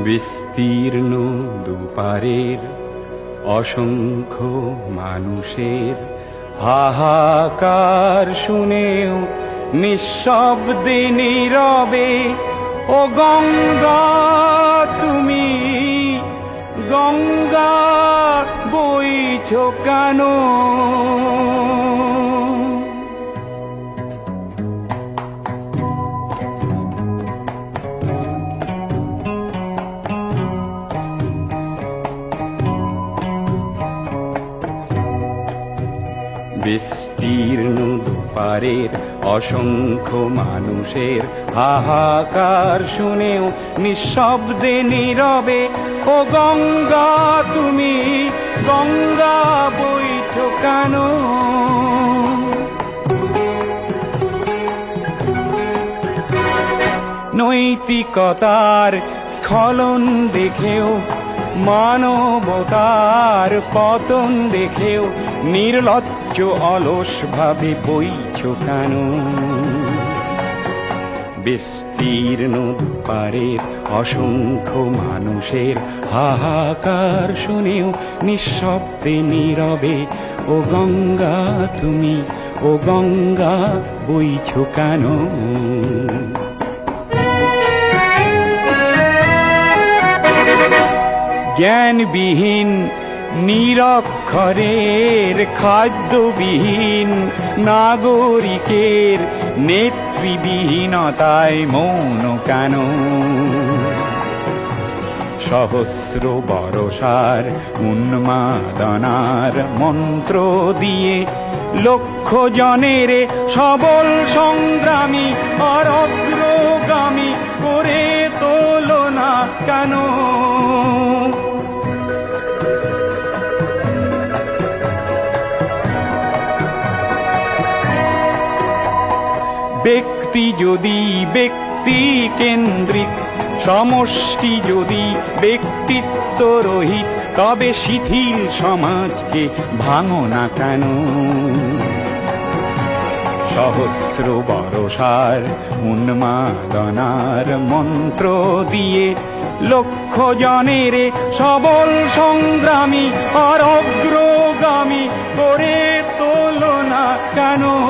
বিস্তীর্ণ দুপারের অসংখ্য মানুষের হাহাকার শুনেও নিঃশব্দে নীরবে ও গঙ্গা তুমি গঙ্গা বইছো কেন? বিস্তীর্ণ দুপারের অসংখ্য মানুষের হাহাকার শুনেও নিঃশব্দে নীরবে ও গঙ্গা তুমি গঙ্গা বইছো কেন? নৈতিকতার স্খলন দেখেও মানবতার পতন দেখেও নির্লজ্জ অলস ভাবে বইছো কেন? বিস্তীর্ণ দুপারের অসংখ্য মানুষের হাহাকার শুনেও নিঃশব্দে নীরবে ও গঙ্গা তুমি ও গঙ্গা বইছো কেন? জ্ঞানবিহীন নিরক্ষরের খাদ্যবিহীন নাগরিকের নেতৃবিহীনতায় মৌন কেন? সহস্র বরষার উন্মাদনার মন্ত্র দিয়ে লক্ষ জনের সবল সংগ্রামী আর অগ্রগামী করে তোলো না কেন? ব্যক্তি যদি ব্যক্তি কেন্দ্রিক, সমষ্টি যদি ব্যক্তিত্ব রহিত, তবে শিথিল সমাজকে ভাঙো না কেন? সহস্র বরষার উন্মাদনার মন্ত্র দিয়ে লক্ষ জনের সবল সংগ্রামী আর অগ্রগামী করে তোলো না কেন?